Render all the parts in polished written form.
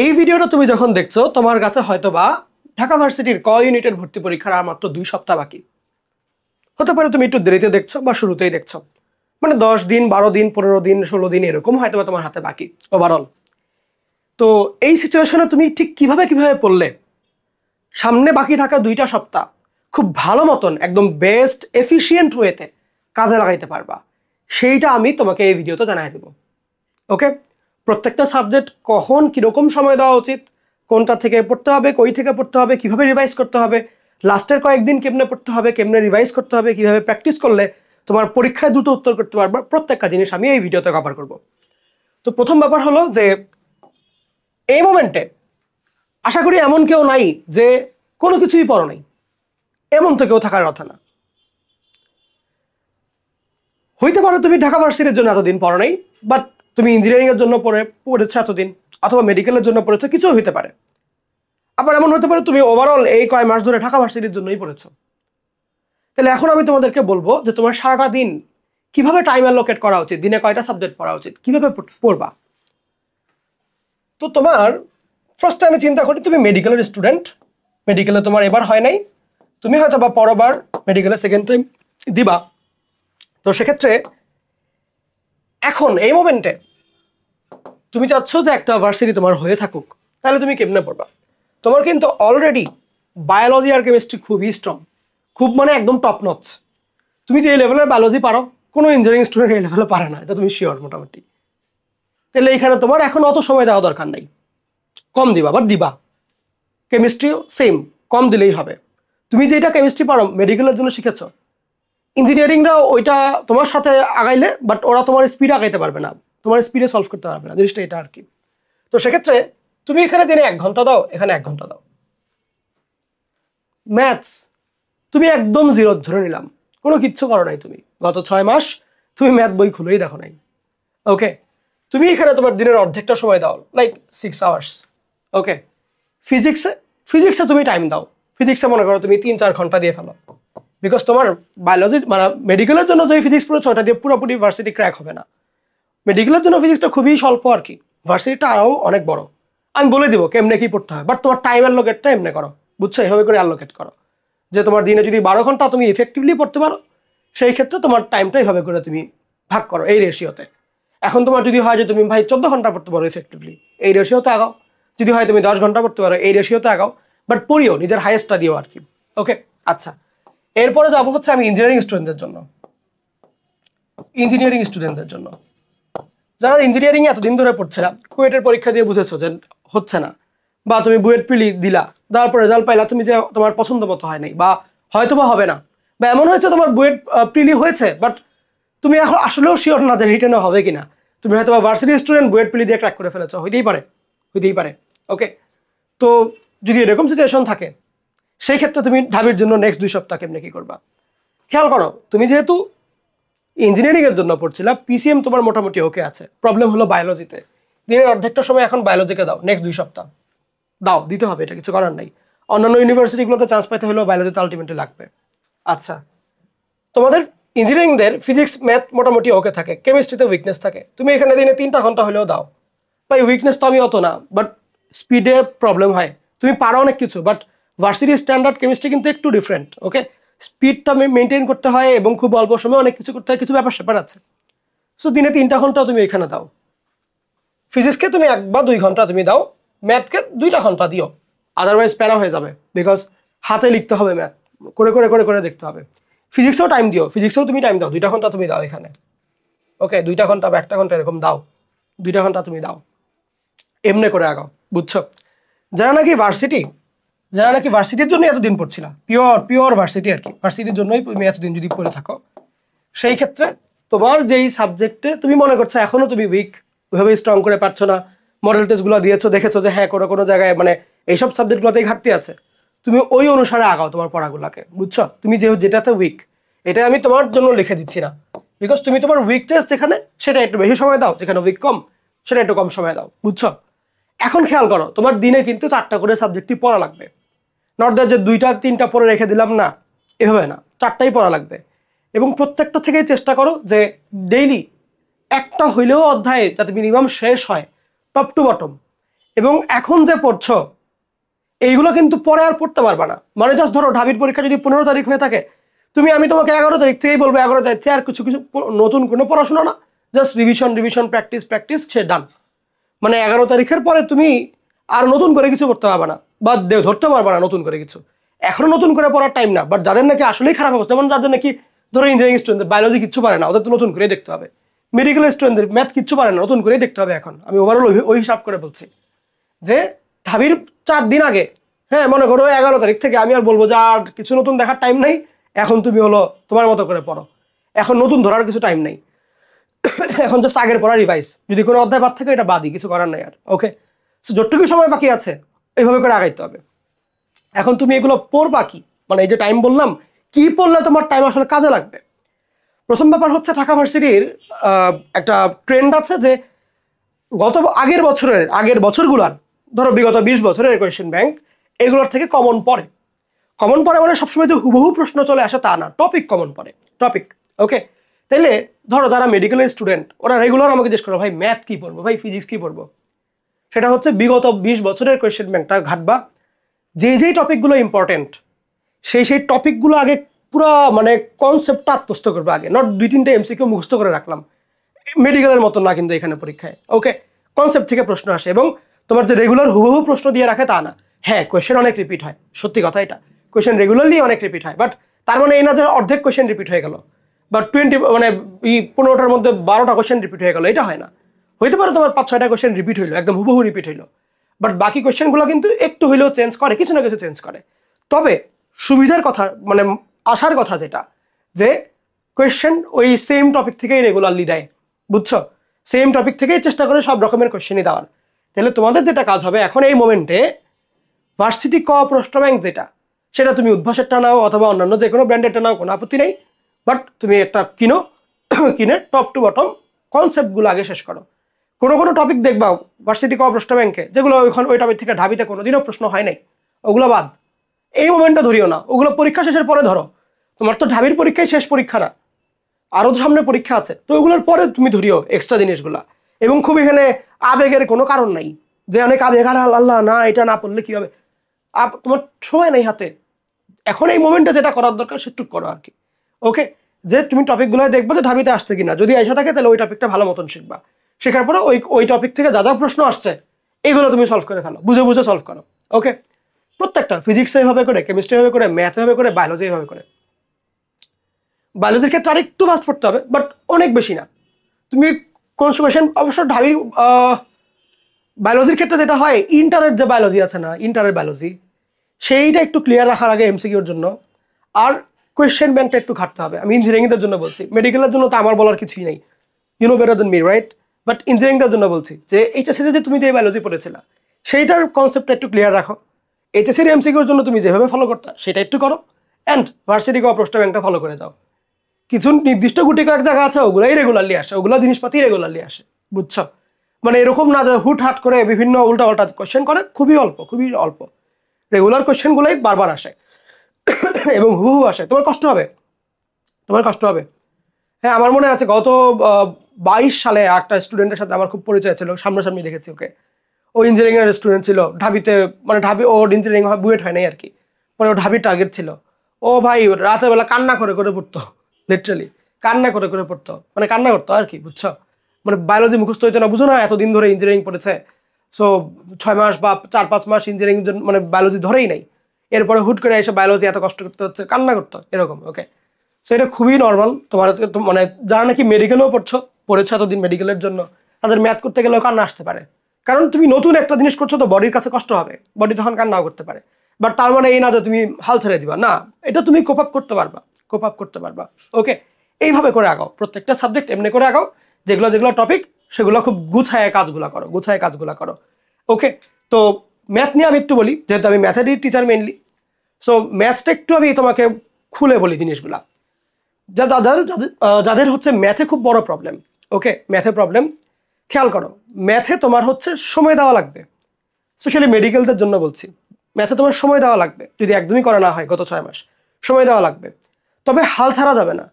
এই ভিডিওটা তুমি যখন দেখছো তোমার কাছে হয়তোবা ঢাকা ভার্সিটির ক ইউনিটের ভর্তি পরীক্ষার আর মাত্র 2 সপ্তাহ বাকি হতে পারে। তুমি একটু দেরিতে দেখছো বা শুরুতেই দেখছো, মানে 10 দিন 12 দিন 15 দিন 16 দিন এরকম হয়তোবা তোমার হাতে বাকি ওভারঅল। তো এই সিচুয়েশনে তুমি ঠিক কিভাবে পড়লে সামনে বাকি থাকা 2টা সপ্তাহ খুব ভালো মতন একদম বেস্ট এফিশিয়েন্ট ওয়েতে কাজে লাগাইতে পারবা, সেইটা আমি তোমাকে এই ভিডিওতে জানাই দেব। ওকে, প্রত্যেকটা সাবজেক্ট কখন কিরকম সময় দেওয়া উচিত, কোনটা থেকে পড়তে হবে, কই থেকে পড়তে হবে, কিভাবে রিভাইজ করতে হবে, লাস্টের কয়েকদিন কেমনে পড়তে হবে, কেমনে রিভাইজ করতে হবে, কিভাবে প্র্যাকটিস করলে তোমার পরীক্ষায় দ্রুত উত্তর করতে পারবে, প্রত্যেকটা জিনিস আমি এই ভিডিওতে কভার করব। তো প্রথম ব্যাপার হলো যে এই মোমেন্টে আশা করি এমন কেউ নাই যে কোনো কিছুই পড়ো নাই, এমন তো কেউ থাকার কথা না। হইতে পারে তুমি ঢাকা ভার্সিটির জন্য এতদিন পড়ো নাই, বাট তুমি ইঞ্জিনিয়ারিং এর জন্য পড়েছো এতদিন, অথবা মেডিকেলের জন্য পড়েছো, কিছু হইতে পারে। আবার এমন হতে পারে তুমি ওভারঅল এই কয় মাস ধরে ঢাকা ভার্সিটির জন্যই পড়েছো। তাহলে এখন আমি তোমাদেরকে বলবো যে তোমার সারাটা দিন কিভাবে টাইম অ্যালোকেট করা উচিত, দিনে কয়টা সাবজেক্ট পড়া উচিত, কিভাবে পড়বা। তো তোমার ফার্স্টে আমি চিন্তা করি তুমি মেডিকেলের স্টুডেন্ট, মেডিকেলে তোমার এবার হয় নাই, তুমি হয়তো বা পরবার মেডিকেলে সেকেন্ড টাইম দিবা। তো সেক্ষেত্রে এখন এই মোমেন্টে তুমি চাচ্ছ যে একটা ভার্সিটি তোমার হয়ে থাকুক, তাহলে তুমি কেমনে পড়বা। তোমার কিন্তু অলরেডি বায়োলজি আর কেমিস্ট্রি খুবই স্ট্রং, খুব মানে একদম টপ নচ। তুমি যে এই লেভেলের বায়োলজি পারো কোনো ইঞ্জিনিয়ারিং স্টুডেন্ট এই লেভেলে পারে না, এটা তুমি শিওর মোটামুটি। তাহলে এখানে তোমার এখন অত সময় দেওয়া দরকার নাই, কম দিবা, বাট দিবা। কেমিস্ট্রিও সেম, কম দিলেই হবে। তুমি যেটা কেমিস্ট্রি পারো মেডিকেলের জন্য শিখেছো, ইঞ্জিনিয়ারিংরাও ওইটা তোমার সাথে আগাইলে, বাট ওরা তোমার স্পিডে আগাইতে পারবে না, তোমার স্পিডে সলভ করতে পারবে না, জিনিসটা এটা আর কি। তো সেক্ষেত্রে তুমি এখানে দিনে 1 ঘন্টা দাও, এখানে 1 ঘন্টা দাও। ম্যাথস তুমি একদম জিরো ধরে নিলাম, কোনো কিচ্ছু করো নাই তুমি, গত 6 মাস তুমি ম্যাথ বই খুলেই দেখো নাই। ওকে, তুমি এখানে তোমার দিনের অর্ধেকটা সময় দাও, লাইক 6 আওয়ার্স। ওকে, ফিজিক্সে তুমি টাইম দাও, ফিজিক্সে মনে করো তুমি 3-4 ঘন্টা দিয়ে ফেলো, বিকজ তোমার বায়োলজি মানে মেডিকেলের জন্য যে ফিজিক্স পড়েছো ওটা দিয়ে পুরোপুরি ভার্সিটি ক্র্যাক হবে না। মেডিকেলের জন্য ফিজিক্সটা খুবই স্বল্প আর কি, ভার্সিটিটা আরও অনেক বড়। আমি বলে দিব কেমনে কি পড়তে হয়, বাট তোমার টাইম অ্যালোকেটটা এমনি করো, বুঝছো, এভাবে করে অ্যালোকেট করো যে তোমার দিনে যদি 12 ঘন্টা তুমি ইফেক্টিভলি পড়তে পারো, সেই ক্ষেত্রে তোমার টাইমটা এইভাবে করে তুমি ভাগ করো এই রেশিওতে। এখন তোমার যদি হয় যে তুমি ভাই 14 ঘন্টা পড়তে পারো ইফেক্টিভলি, এই রেশিওতে আগাও। যদি হয় তুমি 10 ঘন্টা পড়তে পারো, এই রেশিওতে আগাও, বাট পড়িও নিজের হাইয়েস্টটা দিও আর কি। ওকে, আচ্ছা, এরপরে যাবো হচ্ছে আমি ইঞ্জিনিয়ারিং স্টুডেন্টদের জন্য। যারা ইঞ্জিনিয়ারিং এতদিন ধরে পড়ছিলাম, কুয়েটের পরীক্ষা দিয়ে বুঝেছো যে হচ্ছে না, বা তুমি বুয়েট প্রিলি দিলা, তারপর রেজাল্ট পাইলা, তুমি যে তোমার পছন্দ মতো হয় নাই, বা হয়তো বা হবে না, বা এমন হয়েছে তোমার বুয়েট প্রিলি হয়েছে বাট তুমি এখন আসলেও শিওর না যে রিটেনও হবে কিনা। তুমি হয়তো বা ভার্সিটি স্টুডেন্ট বুয়েট প্রিলি দিয়ে ক্র্যাক করে ফেলেছো, হইতেই পারে। ওকে, তো যদি এরকম সিচুয়েশন থাকে, সেই ক্ষেত্রে তুমি ঢাবির জন্য নেক্সট 2 সপ্তাহ কেমনে কি করবা। খেয়াল করো, তুমি যেহেতু ইঞ্জিনিয়ারিং এর জন্য পড়ছিলা, পিসিএম তোমার মোটামুটি ওকে আছে, প্রবলেম হলো বায়োলজিতে। দিনের অর্ধেকটা সময় এখন বায়োলজিকে দাও, নেক্সট 2 সপ্তাহ দাও, দিতে হবে, এটা কিছু করার নাই। অন্যান্য ইউনিভার্সিটিগুলোতে চান্স পাইতে হলেও বায়োলজিতে আলটিমেটলি লাগবে। আচ্ছা, তোমাদের ইঞ্জিনিয়ারিংদের ফিজিক্স ম্যাথ মোটামুটি ওকে থাকে, কেমিস্ট্রিতে উইকনেস থাকে, তুমি এখানে দিনে 3টা ঘন্টা হলেও দাও। ভাই উইকনেস তো আমি অত না, বাট স্পিডে প্রবলেম হয়, তুমি পারো অনেক কিছু, বাট ভার্সিটি স্ট্যান্ডার্ড কেমিস্ট্রি কিন্তু একটু ডিফারেন্ট। ওকে, স্পিডটা মেনটেন করতে হয় এবং খুব অল্প সময় অনেক কিছু করতে হয়, কিছু ব্যাপার আছে। সো দিনে 3টা ঘন্টা তুমি এখানে দাও। ফিজিক্সকে তুমি 1 বা 2 ঘন্টা তুমি দাও, ম্যাথকে 2টা ঘন্টা দিও, আদারওয়াইজ প্যারা হয়ে যাবে, বিকজ হাতে লিখতে হবে, ম্যাথ করে দেখতে হবে। ফিজিক্সেও টাইম দিও, ফিজিক্সেও তুমি টাইম দাও, 2টা ঘন্টা তুমি দাও এখানে। ওকে, 2টা ঘন্টা বা 1টা ঘন্টা এরকম দাও, 2টা ঘন্টা তুমি দাও, এমনি করে আগাও, বুঝছো। যারা নাকি ভার্সিটির জন্য এতদিন পড়ছিলা, পিওর ভার্সিটি আর কি, ভার্সিটির জন্যই তুমি এতদিন যদি পড়ে থাকো, সেই ক্ষেত্রে তোমার যেই সাবজেক্টে তুমি মনে করছো এখনো তুমি উইক, ওইভাবে স্ট্রং করে পারছো না, মডেল টেস্টগুলো দিয়েছো, দেখেছো যে হ্যাঁ কোনো জায়গায় মানে এইসব সাবজেক্টগুলোতেই ঘাটতি আছে, তুমি ওই অনুসারে আগাও তোমার পড়াগুলোকে, বুঝছো। তুমি যেটাতে উইক, এটা আমি তোমার জন্য লিখে দিচ্ছি না, বিকজ তুমি তোমার উইকনেস যেখানে সেটা একটু বেশি সময় দাও, যেখানে উইক কম সেটা একটু কম সময় দাও, বুঝছো। এখন খেয়াল করো, তোমার দিনে কিন্তু 4টা করে সাবজেক্টই পড়া লাগবে, নট দ্যাট যে 2টা 3টা পড়ে রেখে দিলাম, না, এভাবে না, 4টাই পড়া লাগবে। এবং প্রত্যেকটা থেকেই চেষ্টা করো যে ডেইলি একটা হইলেও অধ্যায়ে যাতে মিনিমাম শেষ হয়, টপ টু বটম এবং এখন যে পড়ছো এইগুলো কিন্তু পরে আর পড়তে পারবা না। মানে জাস্ট ধরো ঢাবির পরীক্ষা যদি 15 তারিখ হয়ে থাকে, আমি তোমাকে 11 তারিখ থেকেই বলবো 11 তারিখ থেকে আর কিছু নতুন কোনো পড়াশোনা না, জাস্ট রিভিশন প্র্যাকটিস সে ডান। মানে 11 তারিখের পরে তুমি আর নতুন করে কিছু করতে পারবে না বা ধরতে পারবে না নতুন করে কিছু। এখনো নতুন করে পড়ার টাইম না। বাট যাদের নাকি আসলেই খারাপ অবস্থা, যেমন যাদের নাকি ধরো ইঞ্জিনিয়ারিং স্টুডেন্টদের বায়োলজি কিচ্ছু পারে না, ওদের তো নতুন করে দেখতে হবে। মেডিকেল স্টুডেন্টদের ম্যাথ কিচ্ছু পারে না, নতুন করেই দেখতে হবে। এখন আমি ওভারঅল ওই হিসাব করে বলছি যে ঢাবির 4 দিন আগে, হ্যাঁ মনে করো 11 তারিখ থেকে আমি আর বলবো যে আর কিছু নতুন দেখার টাইম নেই, এখন তুমি হলো তোমার মতো করে পড়ো, এখন নতুন ধরার কিছু টাইম নেই। এখন জাস্ট আগের পড়া রিভাইজ, যদি কোনো অধ্যায় বাদ থাকে এটা বাদই, কিছু করার নাই আর। ওকে, সো যতটুকু সময় বাকি আছে এইভাবে করে আগাইতে হবে। এখন তুমি এগুলো পড়বা কি, মানে এই যে টাইম বললাম, কি পড়লে তোমার টাইম আসলে কাজে লাগবে। প্রথম ব্যাপার হচ্ছে ঢাকা ভার্সিটির একটা ট্রেন্ড আছে যে আগের বছরগুলার ধরো বিগত 20 বছরের কোয়েশ্চেন ব্যাংক এগুলোর থেকে কমন পড়ে মানে সবসময় যে হুবহু প্রশ্ন চলে আসে তা না, টপিক কমন পড়ে, টপিক। ওকে, তাইলে ধরো যারা মেডিকেলের স্টুডেন্ট ওরা রেগুলার আমাকে জিজ্ঞেস করো ভাই ম্যাথ কি পড়বো, ভাই ফিজিক্স কি পড়বো। সেটা হচ্ছে বিগত 20 বছরের কোয়েশ্চেন ব্যাংকটা ঘাটবা, যেই টপিকগুলো ইম্পর্টেন্ট সেই টপিকগুলো আগে পুরো মানে কনসেপ্টটা আত্মস্থ করবে আগে, নট 2-3টা এমসিকিউ মুখস্থ করে রাখলাম। মেডিকেলের মতো না কিন্তু এখানে পরীক্ষায়। ওকে, কনসেপ্ট থেকে প্রশ্ন আসে এবং তোমার যে রেগুলার হুবহু প্রশ্ন দিয়ে রাখে তা না। হ্যাঁ, কোয়েশ্চেন অনেক রিপিট হয়, সত্যি কথা এটা, কোয়েশ্চেন রেগুলারলি অনেক রিপিট হয়, বাট তার মানে এই না যে অর্ধেক কোয়েশ্চেন রিপিট হয়ে গেল বা 15টার মধ্যে 12টা কোয়েশ্চেন রিপিট হয়ে গেল, এটা হয় না। হইতে পারে তোমার 5-6টা কোয়েশ্চেন রিপিট হইলো, একদম হুবহু রিপিট হইলো, বাট বাকি কোয়েশ্চেনগুলো কিন্তু একটু হইলেও চেঞ্জ করে, কিছু না কিছু চেঞ্জ করে। তবে সুবিধার কথা মানে আসার কথা যেটা, যে কোয়েশ্চেন ওই সেম টপিক থেকেই রেগুলারলি দেয়, বুঝছো, সেম টপিক থেকেই চেষ্টা করে সব রকমের কোয়েশ্চেনই দেওয়ার। তাহলে তোমাদের যেটা কাজ হবে এখন এই মোমেন্টে, ভার্সিটি ক প্রশ্ন ব্যাংক যেটা, সেটা তুমি উদ্ভাসেরটা নাও অথবা অন্যান্য যে কোনো ব্র্যান্ডেরটা নাও, কোনো আপত্তি নেই, বাট তুমি একটা কিনে টপ টু বটম কনসেপ্টগুলো আগে শেষ করো। কোনো টপিক দেখবা ভার্সিটি ক প্রশ্ন ব্যাংকে যেগুলো ওই টপিক থেকে ঢাবিতে কোনোদিনও প্রশ্ন হয় নাই, ওগুলো বাদ, এই মোমেন্টটা ধরিও না, ওগুলো পরীক্ষা শেষের পরে ধরো। তোমার তো ঢাবির পরীক্ষাই শেষ পরীক্ষা না, আরও সামনে পরীক্ষা আছে, তো ওগুলোর পরে তুমি ধরিও এক্সট্রা জিনিসগুলা। এবং খুব এখানে আবেগের কোনো কারণ নাই যে অনেক আবেগ, আর আল্লাহ না এটা না পড়লে কি হবে, তোমার সময় নেই হাতে, এখন এই মোমেন্টে যেটা করার দরকার সেটুকু করো আর কি। ওকে, যে তুমি টপিকগুলো দেখবো যে ঢাবিতে আসছে কিনা, যদি এসে থাকে তাহলে ওই টপিকটা ভালো মতন শিখবা, শেখার পরে ওই টপিক থেকে যা যা প্রশ্ন আসছে এইগুলো তুমি সলভ করে ফেলো, বুঝে সলভ করো। ওকে, প্রত্যেকটা ফিজিক্স এভাবে করে, কেমিস্ট্রি এভাবে করে, ম্যাথ এভাবে করে, বায়োলজি এভাবে করে। বায়োলজির ক্ষেত্রে আর একটু ফাস্ট পড়তে হবে, বাট অনেক বেশি না। তুমি কোয়েশ্চেন অবশ্য ঢাবির বায়োলজির ক্ষেত্রে যেটা হয়, ইন্টারের যে বায়োলজি আছে না, ইন্টারের বায়োলজি সেইটা একটু ক্লিয়ার রাখার আগে এমসিকিউর জন্য, আর কোয়েশ্চেন ব্যাংকটা একটু ঘাটতে হবে। আমি ইঞ্জিনিয়ারিংয়ের জন্য বলছি, মেডিকেলের জন্য তো আমার বলার কিছুই নেই, you know better than me, right? But ইঞ্জিনিয়ারিংটার জন্য বলছি যে এইচএসসিতে যে তুমি যে বায়োলজি পড়েছিলা সেইটার কনসেপ্টটা একটু ক্লিয়ার রাখো। এইচএসসির এমসিকিউর জন্য তুমি যেভাবে ফলো করতে সেটা একটু করো, অ্যান্ড ভার্সিটি ক প্রশ্ন ব্যাংকটা ফলো করে যাও। কিছু নির্দিষ্ট গুটি কয়েক জায়গা আছে ওগুলাই রেগুলারলি আসে, ওগুলো জিনিসপাতি রেগুলারলি আসে, বুঝছো? মানে এরকম না যে হুট হাট করে বিভিন্ন উল্টাপাল্টা কোয়েশ্চেন করে, খুবই অল্প রেগুলার কোয়েশ্চেনগুলোই বারবার আসে এবং হুবহু আসে, তোমার কষ্ট হবে। হ্যাঁ, আমার মনে আছে গত 22 সালে একটা স্টুডেন্টের সাথে আমার খুব পরিচয় ছিল, সামনাসামনি দেখেছি ওকে। ও ইঞ্জিনিয়ারিংয়ের স্টুডেন্ট ছিল, ঢাবিতে মানে ওর ইঞ্জিনিয়ারিং বুয়েট হয় নাই আর কি, পরে ও ঢাবির টার্গেট ছিল। ও ভাই রাতের বেলা কান্না করে পড়তো, লিটারালি কান্না করে পড়তো, মানে কান্না করতো আর কি, বুঝছো? মানে বায়োলজি মুখস্থ হইতো না, বুঝো না, এতদিন ধরে ইঞ্জিনিয়ারিং পড়েছে, সো 6 মাস বা 4-5 মাস ইঞ্জিনিয়ারিং মানে বায়োলজি ধরেই নাই, এরপরে হুট করে এসে বায়োলজি এত কষ্ট করতে হচ্ছে, কান্না করতো এরকম। ওকে, সো এটা খুবই নর্মাল। তোমার মানে যারা নাকি মেডিকেলেও পড়েছে এতদিন মেডিকেলের জন্য, তাদের ম্যাথ করতে গেলেও কান্না আসতে পারে, কারণ তুমি নতুন একটা জিনিস করছো তো বডির কাছে কষ্ট হবে, বডি তখন কান্নাও করতে পারে। বাট তার মানে এই না যে তুমি হাল ছেড়ে দিবা, না, এটা তুমি কোপ আপ করতে পারবা। ওকে, এইভাবে করে আগাও, প্রত্যেকটা সাবজেক্ট এমনি করে আগাও, যেগুলো টপিক সেগুলো খুব গুছায় কাজগুলো করো। ওকে, তো ম্যাথ নিয়ে আমি একটু বলি, যেহেতু আমি ম্যাথেরই টিচার মেইনলি, সো ম্যাথসটা একটু আমি তোমাকে খুলে বলি জিনিসগুলা, যাদের হচ্ছে ম্যাথে খুব বড় প্রবলেম। ওকে, ম্যাথে প্রবলেম খেয়াল করো, ম্যাথে তোমার হচ্ছে সময় দেওয়া লাগবে, স্পেশালি মেডিকেলদের জন্য বলছি, ম্যাথে তোমার সময় দেওয়া লাগবে, যদি একদমই করা না হয় গত 6 মাস সময় দেওয়া লাগবে। তবে হাল ছাড়া যাবে না,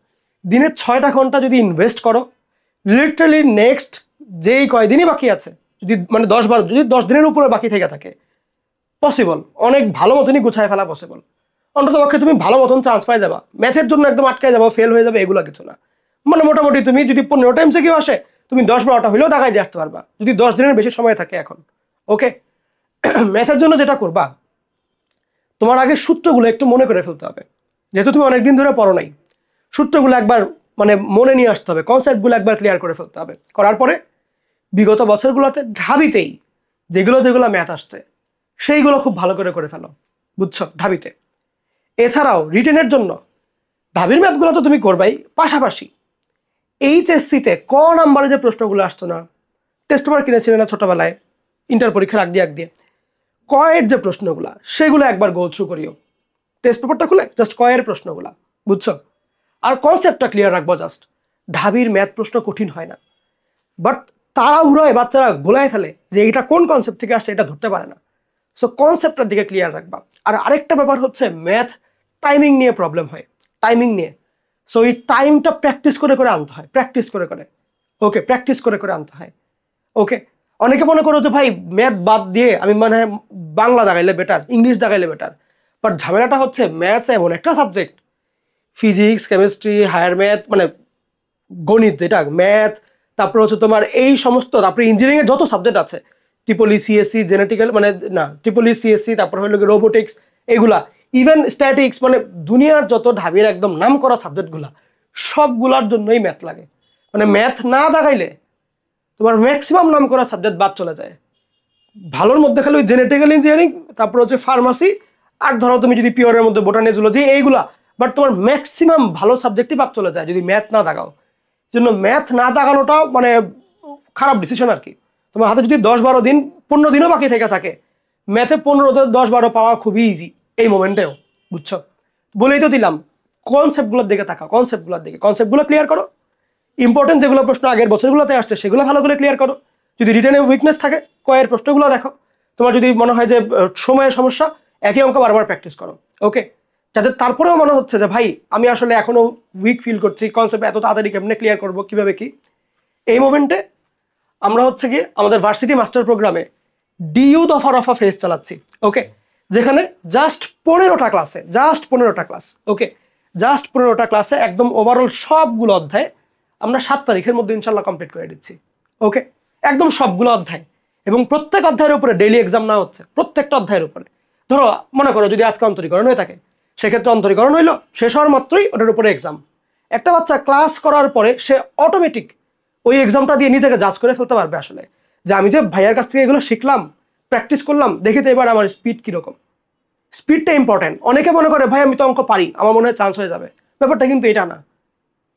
দিনের 6টা ঘন্টা যদি ইনভেস্ট করো, লিটারালি নেক্সট যেই কয়দিনই বাকি আছে যদি মানে 10-12 যদি 10 দিনের উপরে বাকি থেকে থাকে পসিবল, অনেক ভালো মতনই গুছায় ফেলা পসিবল। অন্তত পক্ষে তুমি ভালো মতন চান্স পাই যাবা, ম্যাথের জন্য একদম আটকায় যাবো, ফেল হয়ে যাবে এগুলো কিছু না। মানে মোটামুটি তুমি যদি 15টা এমসিকিউ আসে তুমি 10-12টা হলেও দাগাই দিয়ে আসতে পারবা যদি 10 দিনের বেশি সময় থাকে এখন। ওকে, ম্যাথের জন্য যেটা করবা, তোমার আগে সূত্রগুলো একটু মনে করে ফেলতে হবে, যেহেতু তুমি অনেকদিন ধরে পড়ো নাই। সূত্রগুলো একবার মানে মনে নিয়ে আসতে হবে, কনসেপ্টগুলো একবার ক্লিয়ার করে ফেলতে হবে। করার পরে বিগত বছরগুলোতে ঢাবিতেই যেগুলো যেগুলো ম্যাথ আসছে সেইগুলো খুব ভালো করে করে ফেলো, বুঝছো, ঢাবিতে। এছাড়াও রিটেনের জন্য ঢাবির ম্যাথগুলো তো তুমি করবাই, পাশাপাশি এইচএসসিতে ক নাম্বারে যে প্রশ্নগুলো আসতো না, টেস্ট পেপার কিনেছিলে না ছোটবেলায় ইন্টার পরীক্ষার আগ দিয়ে কয়ের যে প্রশ্নগুলা সেগুলো একবার গো থ্রু করিও, টেস্ট পেপারটা খুলে জাস্ট কয়ের প্রশ্নগুলা, বুঝছো। আর কনসেপ্টটা ক্লিয়ার রাখবো জাস্ট। ঢাবির ম্যাথ প্রশ্ন কঠিন হয় না, বাট তাড়াহুড়োয় বাচ্চারা গোলায় ফেলে যে এটা কোন কনসেপ্ট থেকে আসছে এটা ধরতে পারে না। সো কনসেপ্টটার দিকে ক্লিয়ার রাখবা। আর আরেকটা ব্যাপার হচ্ছে ম্যাথ টাইমিং নিয়ে প্রবলেম হয়, টাইমিং নিয়ে। সো এই টাইমটা প্র্যাকটিস করে করে আনতে হয়, প্র্যাকটিস করে করে। ওকে, প্র্যাকটিস করে করে আনতে হয়। ওকে, অনেকে মনে করো যে ভাই ম্যাথ বাদ দিয়ে আমি মানে বাংলা দাগাইলে বেটার, ইংলিশ দাগাইলে বেটার। বাট ঝামেলাটা হচ্ছে ম্যাথস এমন একটা subject, physics, chemistry, higher math, মানে গণিত যেটা ম্যাথ, তারপরে হচ্ছে তোমার এই সমস্ত, তারপরে ইঞ্জিনিয়ারিং এর যত সাবজেক্ট আছে, ট্রিপলি, সিএসসি, জেনেটিক্যাল মানে না ট্রিপলি, সিএসসি, তারপর হলো রোবোটিক্স, এগুলা ইভেন স্ট্যাটিক্স, মানে দুনিয়ার যত ঢাবির একদম নাম করা সাবজেক্টগুলা সবগুলার জন্যই ম্যাথ লাগে। মানে ম্যাথ না দেখাইলে তোমার ম্যাক্সিমাম নাম করা সাবজেক্ট বাদ চলে যায়। ভালোর মধ্যে খালি ওই জেনেটিক্যাল ইঞ্জিনিয়ারিং, তারপর হচ্ছে ফার্মাসি, আর ধরো তুমি যদি পিওরের মধ্যে বোটানি, জুলজি, এইগুলা। বাট তোমার ম্যাক্সিমাম ভালো সাবজেক্টই বাদ চলে যায় যদি ম্যাথ না দাগাও। জন্য ম্যাথ না দাগানোটা মানে খারাপ ডিসিশন আর কি। তোমার হাতে যদি 10-12 দিন, 15 দিনও বাকি থেকে থাকে, ম্যাথে 15-10-12 পাওয়া খুবই ইজি এই মোমেন্টেও, বুঝছো। বলেই তো দিলাম, কনসেপ্টগুলোর দিকে তাকাও, কনসেপ্টগুলো ক্লিয়ার করো। ইম্পর্টেন্ট যেগুলো প্রশ্ন আগের বছরগুলোতে আসছে সেগুলো ভালো করে ক্লিয়ার করো। যদি রিটেনে উইকনেস থাকে কয়ের প্রশ্নগুলো দেখো। তোমার যদি মনে হয় যে সময়ের সমস্যা, একই অঙ্ক বারবার প্র্যাকটিস করো। ওকে, যাতে তারপরেও মনে হচ্ছে যে ভাই আমি আসলে এখনো উইক ফিল করছি, কনসেপ্ট এত তাড়াতাড়ি কেমনে ক্লিয়ার করবো, কিভাবে কি। এই মোমেন্টে আমরা হচ্ছে গিয়ে আমাদের ভার্সিটি মাস্টার প্রোগ্রামে ডিইউ দফা রফা ফেজ চালাচ্ছি। ওকে, যেখানে জাস্ট 15টা ক্লাস। ওকে, জাস্ট 15টা ক্লাসে একদম ওভারঅল সবগুলো অধ্যায় আমরা 7 তারিখের মধ্যে ইনশাল্লাহ কমপ্লিট করে দিচ্ছি। ওকে, একদম সবগুলো অধ্যায়, এবং প্রত্যেক অধ্যায়ের উপরে ডেইলি এক্সাম না হচ্ছে, প্রত্যেকটা অধ্যায়ের উপরে। ধরো মনে করো যদি আজকে অন্তরীকরণ হয়ে থাকে, সেক্ষেত্রে অন্তরীকরণ হইলো, শেষ হওয়ার মাত্রই ওটার উপরে এক্সাম। একটা বাচ্চা ক্লাস করার পরে সে অটোমেটিক ওই এক্সামটা দিয়ে নিজেকে জাজ করে ফেলতে পারবে আসলে, যে আমি যে ভাইয়ার কাছ থেকে এগুলো শিখলাম, প্র্যাকটিস করলাম, দেখি তো এবার আমার স্পিড কীরকম। স্পিডটা ইম্পর্টেন্ট। অনেকে মনে করে ভাই আমি তো অঙ্ক পারি, আমার মনে হয় চান্স হয়ে যাবে। ব্যাপারটা কিন্তু এটা না,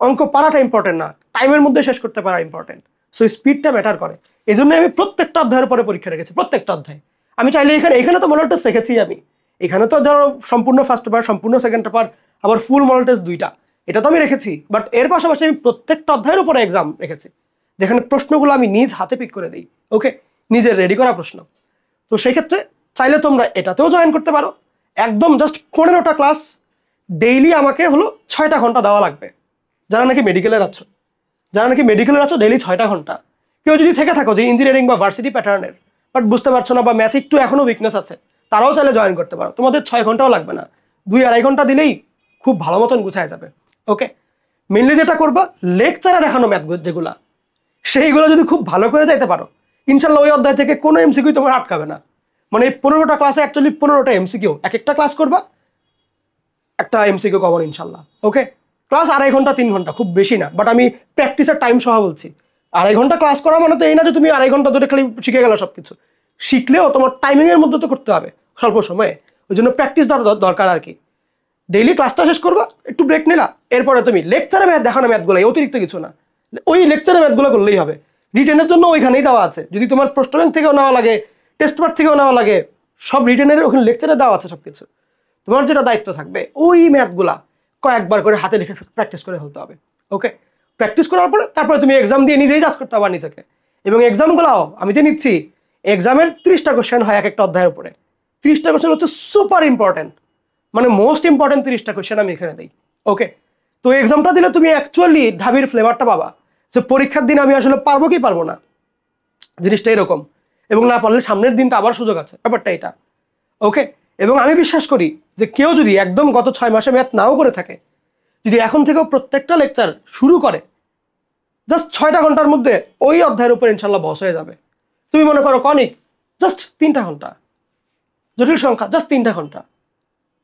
অঙ্ক পারাটা ইম্পর্টেন্ট না, টাইমের মধ্যে শেষ করতে পারা ইম্পর্টেন্ট। সো স্পিডটা ম্যাটার করে। এই জন্য আমি প্রত্যেকটা অধ্যায়ের পরে পরীক্ষা রেখেছি, প্রত্যেকটা অধ্যায়। আমি চাইলে এখানে তো মডেল টেস্ট রেখেছি আমি, এখানে তো ধরো সম্পূর্ণ ফার্স্ট পেপার, সম্পূর্ণ সেকেন্ড পেপার, আবার ফুল মডেল টেস্ট 2টা, এটা তো আমি রেখেছি। বাট এর পাশাপাশি আমি প্রত্যেকটা অধ্যায়ের উপরে এক্সাম রেখেছি, যেখানে প্রশ্নগুলো আমি নিজ হাতে পিক করে দিই। ওকে, নিজের রেডি করা প্রশ্ন। তো সেই ক্ষেত্রে চাইলে তোমরা এটাতেও জয়েন করতে পারো। একদম জাস্ট 15টা ক্লাস, ডেইলি আমাকে হলো 6টা ঘন্টা দেওয়া লাগবে। যারা নাকি মেডিকেলের আছো ডেইলি 6টা ঘন্টা। কেউ যদি থেকে থাকো যে ইঞ্জিনিয়ারিং বা ভার্সিটি প্যাটার্নের, বাট বুঝতে পারছো না বা ম্যাথে একটু এখনো উইকনেস আছে, তারাও চাইলে জয়েন করতে পারো। তোমাদের 6 ঘন্টাও লাগবে না, 2-2.5 ঘন্টা দিলেই খুব ভালো মতন গুছায় যাবে। ওকে, মেনলি যেটা করবা, লেকচারে দেখানো ম্যাথ যেগুলা, সেইগুলো যদি খুব ভালো করে যাইতে পারো, ইনশাল্লাহ ওই অধ্যায় থেকে কোনো এমসিকিউ তোমার আটকাবে না। মানে 15টা ক্লাসে অ্যাকচুয়ালি 15টা এমসিকিউ, এক একটা ক্লাস করবা একটা এমসিকিউ কমন ইনশাল্লাহ। ওকে, ক্লাস 2.5 ঘন্টা 3 ঘন্টা, খুব বেশি না। বাট আমি প্র্যাকটিসের টাইম সহ বলছি, 2.5 ঘন্টা ক্লাস করা মানে তো এই না যে তুমি 2.5 ঘন্টা ধরে খালি শিখে গেলে সব কিছু। শিখলেও তোমার টাইমিংয়ের মধ্যে তো করতে হবে স্বল্প সময়ে, ওই জন্য প্র্যাকটিস দরকার আর কি। ডেইলি ক্লাসটা শেষ করবা, একটু ব্রেক নিলা, এরপরে তুমি লেকচারে ম্যাথ দেখানো ম্যাথগুলো, অতিরিক্ত কিছু না, ওই লেকচারে ম্যাথগুলো করলেই হবে। রিটেনের জন্য ওইখানেই দেওয়া আছে, যদি তোমার প্রশ্ন ব্যাংক থেকেও নেওয়া লাগে, টেস্ট পেপার থেকেও নেওয়া লাগে, সব রিটেনের ওখানে লেকচারে দেওয়া আছে সব কিছু। তোমার যেটা দায়িত্ব থাকবে ওই ম্যাথগুলা কয়েকবার করে হাতে লিখে প্র্যাকটিস করে ফেলতে হবে। ওকে, প্র্যাকটিস করার পরে তারপরে তুমি এক্সাম দিয়ে নিজেই জাজ করতে পারবা নিজেকে। এবং এক্সামগুলাও আমি যে নিচ্ছি, এক্সামের 30টা কোশ্চেন হয় এক একটা অধ্যায়ের উপরে। 30টা কোশ্চেন হচ্ছে সুপার ইম্পর্টেন্ট, মানে মোস্ট ইম্পর্টেন্ট 30টা কোশ্চেন আমি এখানে দিই। ওকে, তো এক্সামটা দিলে তুমি অ্যাকচুয়ালি ঢাবির ফ্লেভারটা পাবা, যে পরীক্ষার দিন আমি আসলে পারবো কি পারবো না, জিনিসটা এরকম। এবং না পারলে সামনের দিন তো আবার সুযোগ আছে, ব্যাপারটা এটা। ওকে, এবং আমি বিশ্বাস করি যে কেউ যদি একদম গত 6 মাসে ম্যাথ নাও করে থাকে, যদি এখন থেকেও প্রত্যেকটা লেকচার শুরু করে, জাস্ট 6টা ঘন্টার মধ্যে ওই অধ্যায়ের উপর ইনশাল্লাহ বস হয়ে যাবে। তুমি মনে করো কনিক জাস্ট 3টা ঘন্টা, জটিল সংখ্যা জাস্ট 3টা ঘন্টা,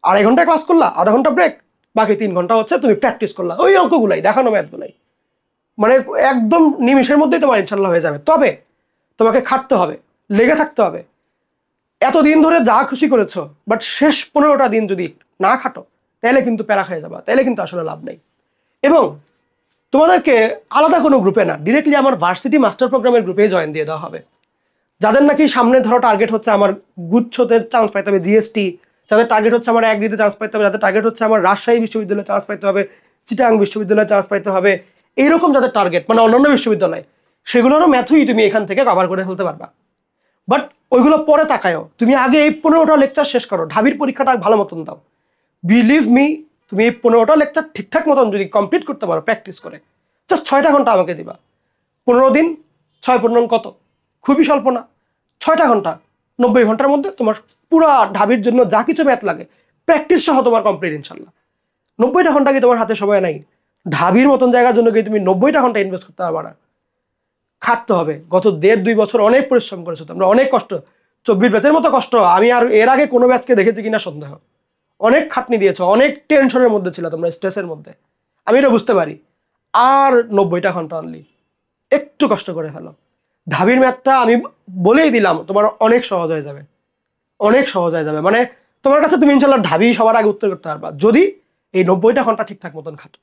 2.5 ঘন্টা ক্লাস করলা, আধা ঘন্টা ব্রেক, বাকি 3 ঘন্টা হচ্ছে তুমি প্র্যাকটিস করলা ওই অঙ্কগুলাই, দেখানো ম্যাথগুলাই, মানে একদম নিমিষের মধ্যেই তোমার ইনশাল্লাহ হয়ে যাবে। তবে তোমাকে খাটতে হবে, লেগে থাকতে হবে। এতদিন ধরে যা খুশি করেছো, বাট শেষ 15টা দিন যদি না খাটো, তাহলে কিন্তু প্যারা খেয়ে যাবা, তাহলে কিন্তু আসলে লাভ নেই। এবং তোমাদেরকে আলাদা কোনো গ্রুপে না, ডিরেক্টলি আমার ভার্সিটি মাস্টার প্রোগ্রামের গ্রুপে জয়েন দিয়ে দেওয়া হবে। যাদের নাকি সামনে ধরো টার্গেট হচ্ছে আমার গুচ্ছতে চান্স পাইতে হবে, জিএসটি, যাদের টার্গেট হচ্ছে আমার অ্যাগ্রিতে চান্স পাইতে হবে, যাদের টার্গেট হচ্ছে আমার রাজশাহী বিশ্ববিদ্যালয়ে চান্স পাইতে হবে, চিটাগাং বিশ্ববিদ্যালয়ে চান্স পাইতে হবে, এইরকম যাদের টার্গেট মানে অন্যান্য বিশ্ববিদ্যালয়, সেগুলোরও ম্যাথই তুমি এখান থেকে কভার করে ফেলতে পারবা। বাট ওইগুলো পরে তাকায়ও, তুমি আগে এই 15টা লেকচার শেষ করো, ঢাবির পরীক্ষাটা ভালো মতন দাও। বিলিভ মি, তুমি এই 15টা লেকচার ঠিকঠাক মতন যদি কমপ্লিট করতে পারো প্র্যাকটিস করে, জাস্ট 6টা ঘন্টা আমাকে দিবা। 15 দিন 6 কত, খুবই স্বল্প না? 6টা ঘন্টা, 90 ঘন্টার মধ্যে তোমার পুরা ঢাবির জন্য যা কিছু ম্যাথ লাগে প্র্যাকটিস সহ তোমার কমপ্লিট ইনশাল্লাহ। 90টা ঘন্টা কি তোমার হাতে সময় নাই? ঢাবির মতন জায়গার জন্য কি তুমি 90টা ঘন্টা ইনভেস্ট করতে পারবা না? খাটতে হবে। গত 1.5-2 বছর অনেক পরিশ্রম করেছো তোমরা, অনেক কষ্ট, 24 ব্যাচের মতো কষ্ট আমি আর এর আগে কোনো ব্যাচকে দেখেছি কিনা সন্দেহ। অনেক খাটনি দিয়েছো, অনেক টেনশনের মধ্যে ছিল তোমরা, স্ট্রেসের মধ্যে, আমি এটা বুঝতে পারি। আর 90টা ঘন্টা অনলি, একটু কষ্ট করে ফেলো। ঢাবির ম্যাথটা আমি বলেই দিলাম তোমার অনেক সহজ হয়ে যাবে, অনেক সহজ হয়ে যাবে। মানে তোমার কাছে তুমি ইনশাল্লাহ ঢাবি সবার আগে উত্তর করতে পারবা যদি এই 90টা ঘন্টা ঠিকঠাক মতন খাটো।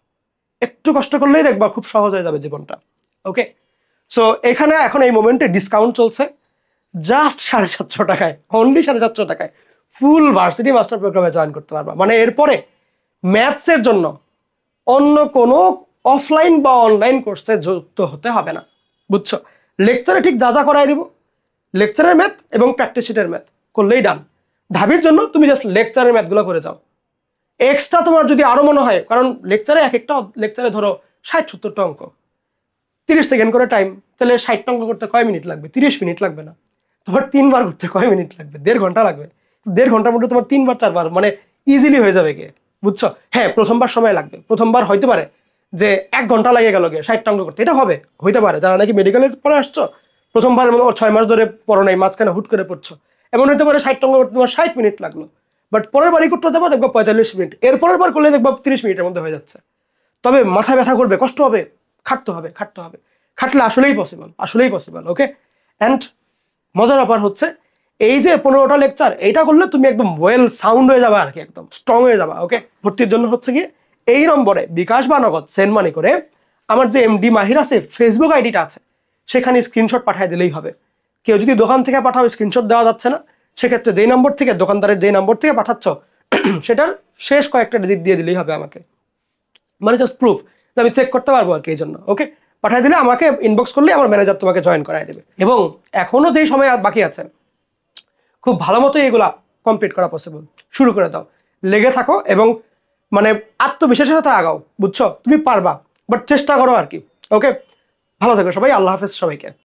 একটু কষ্ট করলেই দেখবা খুব সহজ হয়ে যাবে জীবনটা। ওকে, সো এখানে এখন এই মোমেন্টে ডিসকাউন্ট চলছে জাস্ট 750 টাকায়, অনলি 750 টাকায় ফুল ভার্সিটি মাস্টার প্রোগ্রামে জয়েন করতে পারবা। মানে এরপরে ম্যাথসের জন্য অন্য কোনো অফলাইন বা অনলাইন কোর্সে যুক্ত হতে হবে না, বুঝছো? লেকচারে ঠিক যা যা করাই দিব, লেকচারের ম্যাথ এবং প্র্যাকটিস শিটের ম্যাথ করলেই ডান। ঢাবির জন্য তুমি জাস্ট লেকচারের ম্যাথগুলো করে যাও। এক্সট্রা তোমার যদি আরও মনে হয়, কারণ লেকচারে এক একটা লেকচারে ধরো 60-70টা অঙ্ক, 30 সেকেন্ড করে টাইম, তাহলে 60টা অঙ্ক করতে কয় মিনিট লাগবে? 30 মিনিট লাগবে না? তোমার 3বার করতে কয় মিনিট লাগবে? 1.5 ঘন্টা লাগবে। 1.5 ঘন্টার মধ্যে তোমার 3-4বার মানে ইজিলি হয়ে যাবে গিয়ে, বুঝছো? হ্যাঁ, প্রথমবার সময় লাগবে, প্রথমবার হইতে পারে যে 1 ঘন্টা লাগে গেল গিয়ে 60টা অঙ্ক করতে, এটা হবে, হইতে পারে। যারা নাকি মেডিকেলের পরে আসছো, প্রথমবার 6 মাস ধরে পড়ো নাই, মাঝখানে হুট করে পড়ছো, এমন হইতে পারে 60টা অঙ্ক করতে তোমার 60 মিনিট লাগলো, বাট পরের বারই করতে যাবো দেখবো 45 মিনিট, এরপরের বার করলে দেখবো 30 মিনিটের মধ্যে হয়ে যাচ্ছে। তবে মাথায় ব্যথা করবে, কষ্ট হবে, খাটতে হবে, খাটতে হবে, খাটলে আসলেই পসিবল, আসলেই পসিবল। ওকে, অ্যান্ড মজার ব্যাপার হচ্ছে এই যে 15টা লেকচার, এইটা করলে তুমি একদম ওয়েল সাউন্ড হয়ে যাবে আর কি, একদম স্ট্রং হয়ে যাবে। ওকে, ভর্তির জন্য হচ্ছে কি এই নম্বরে বিকাশ বা নগদ সেন্ড মানি করে আমার যে এমডি মাহির আছে ফেসবুক আইডিটা আছে, সেখানে স্ক্রিনশট পাঠিয়ে দিলেই হবে। কেউ যদি দোকান থেকে পাঠাও, স্ক্রিনশট দেওয়া যাচ্ছে না, সেক্ষেত্রে যেই নম্বর থেকে, দোকানদারের যেই নম্বর থেকে পাঠাচ্ছ সেটার শেষ কয়েকটা ডিজিট দিয়ে দিলেই হবে আমাকে, মানে জাস্ট প্রুফ যে আমি চেক করতে পারবো আর কি, এই জন্য। ওকে, পাঠিয়ে দিলে আমাকে ইনবক্স করলে আমার ম্যানেজার তোমাকে জয়েন করাই দেবে। এবং এখনো যেই সময় বাকি আছে, খুব ভালো মতো এগুলা কমপ্লিট করা পসিবল। শুরু করে দাও, লেগে থাকো এবং মানে আত্মবিশ্বাসের সাথে আগাও, বুঝছো? তুমি পারবা, বাট চেষ্টা করো আর কি। ওকে, ভালো থাকো সবাই, আল্লাহ হাফেজ সবাইকে।